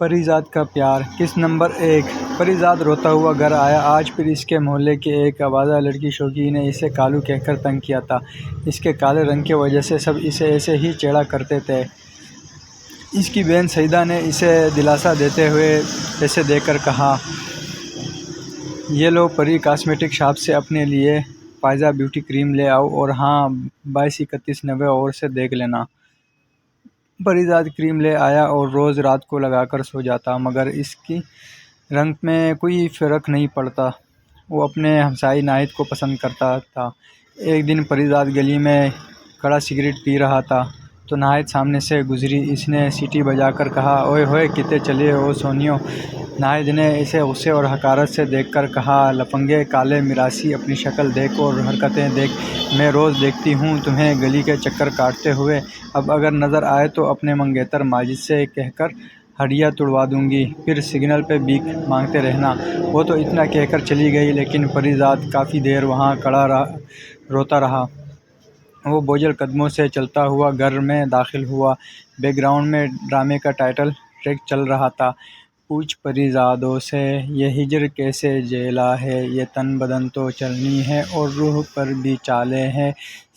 پریزاد کا پیار کس نمبر 1۔ پریزاد روتا ہوا گھر آیا۔ آج پھر اس کے محلے کی ایک آوازہ لڑکی شوکی نے اسے کالو کہہ کر تنگ کیا تھا۔ اس کے کالے رنگ کی وجہ سے سب اسے ایسے ہی چیڑا کرتے تھے۔ اس کی بہن سعیدہ نے اسے دلاسا دیتے ہوئے پیسے دے کر کہا، یہ لو پری کاسمیٹک شاپ سے اپنے لیے فائزہ بیوٹی کریم لے آؤ اور ہاں 223190 اور سے دیکھ لینا۔ پریزاد کریم لے آیا اور روز رات کو لگا کر سو جاتا، مگر اس کی رنگ میں کوئی فرق نہیں پڑتا۔ وہ اپنے ہمسائے ناہید کو پسند کرتا تھا۔ ایک دن پریزاد گلی میں کھڑا سگریٹ پی رہا تھا تو ناہید سامنے سے گزری۔ اس نے سیٹی بجا کر کہا، اوئے ہوئے کتے چلے ہو سونیو۔ ناہید نے اسے غصے اور حقارت سے دیکھ کر کہا، لفنگے کالے میراثی، اپنی شکل دیکھ اور حرکتیں دیکھ، میں روز دیکھتی ہوں تمہیں گلی کے چکر کاٹتے ہوئے، اب اگر نظر آئے تو اپنے منگیتر ماجد سے کہہ کر ہڈیاں توڑوا دوں گی، پھر سگنل پہ بھیک مانگتے رہنا۔ وہ تو اتنا کہہ کر چلی گئی، لیکن پریزاد کافی دیر وہاں کھڑا روتا رہا۔ وہ بوجھل قدموں سے چلتا ہوا گھر میں داخل ہوا۔ بیک گراؤنڈ میں ڈرامے کا ٹائٹل ٹریک چل رہا تھا۔ پوچھ پریزادوں سے، یہ ہجر کیسے جھیلا ہے، یہ تن بدن تو چلنی ہے اور روح پر بھی چالیں ہیں۔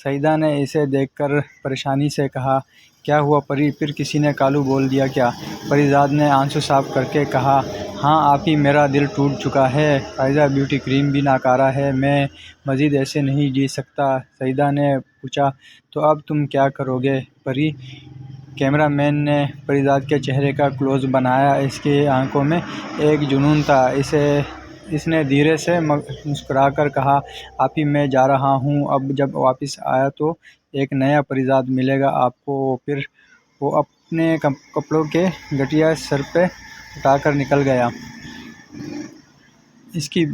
سعیدہ نے اسے دیکھ کر پریشانی سے کہا، کیا ہوا پری، پھر کسی نے کالو بول دیا کیا؟ پریزاد نے آنسو صاف کر کے کہا، ہاں آپ ہی، میرا دل ٹوٹ چکا ہے، فائزہ بیوٹی کریم بھی ناکارہ ہے، میں مزید ایسے نہیں جی سکتا۔ سعیدہ نے پوچھا، تو اب تم کیا کرو گے پری؟ کیمرہ مین نے پریزاد کے چہرے کا کلوز بنایا۔ اس کی آنکھوں میں ایک جنون تھا۔ اس نے دھیرے سے مسکرا کر کہا، آپ ہی، میں جا رہا ہوں، اب جب واپس آیا تو ایک نیا پریزاد ملے گا آپ کو۔ پھر وہ اپنے کپڑوں کے گٹھیا سر پہ اٹھا کر نکل گیا۔ اس کی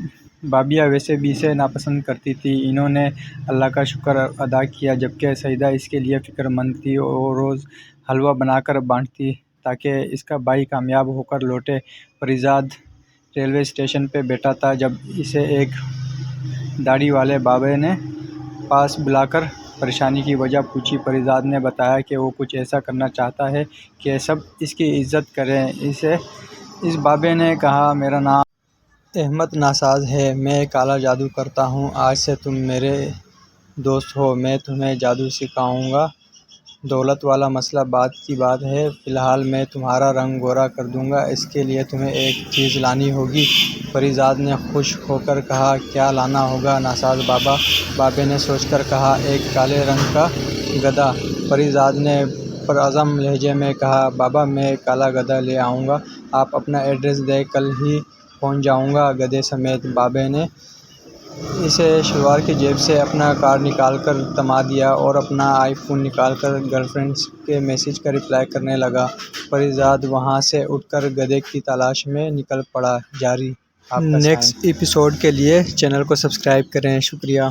بھابیاں ویسے بھی اسے ناپسند کرتی تھیں۔ انہوں نے اللہ کا شکر ادا کیا، جبکہ سعیدہ اس کے لیے فکر مند تھی اور روز حلوہ بنا کر بانٹتی تاکہ اس کا بھائی کامیاب ہو کر لوٹے۔ پریزاد ریلوے اسٹیشن پہ بیٹھا تھا جب اسے ایک داڑھی والے بابے نے پاس بلا کر پریشانی کی وجہ پوچھی۔ پریزاد نے بتایا کہ وہ کچھ ایسا کرنا چاہتا ہے کہ سب اس کی عزت کریں۔ اس بابے نے کہا، میرا نام احمد ناساز ہے، میں کالا جادو کرتا ہوں، آج سے تم میرے دوست ہو، میں تمہیں جادو سکھاؤں گا۔ دولت والا مسئلہ بعد کی بات ہے، فی الحال میں تمہارا رنگ گورا کر دوں گا، اس کے لیے تمہیں ایک چیز لانی ہوگی۔ پریزاد نے خوش ہو کر کہا، کیا لانا ہوگا ناساز بابا؟ بابے نے سوچ کر کہا، ایک کالے رنگ کا گدھا۔ پریزاد نے پرعزم لہجے میں کہا، بابا میں کالا گدھا لے آؤں گا، آپ اپنا ایڈریس دیں، کل ہی پہنچ جاؤں گا گدھے سمیت۔ بابے نے اسے شلوار کی جیب سے اپنا کارڈ نکال کر تھما دیا اور اپنا آئی فون نکال کر گرل فرینڈ کے میسج کا رپلائی کرنے لگا۔ پریزاد وہاں سے اٹھ کر گدھے کی تلاش میں نکل پڑا۔ جاری آپ کا نیکسٹ ایپیسوڈ کے لیے چینل کو سبسکرائب کریں۔ شکریہ۔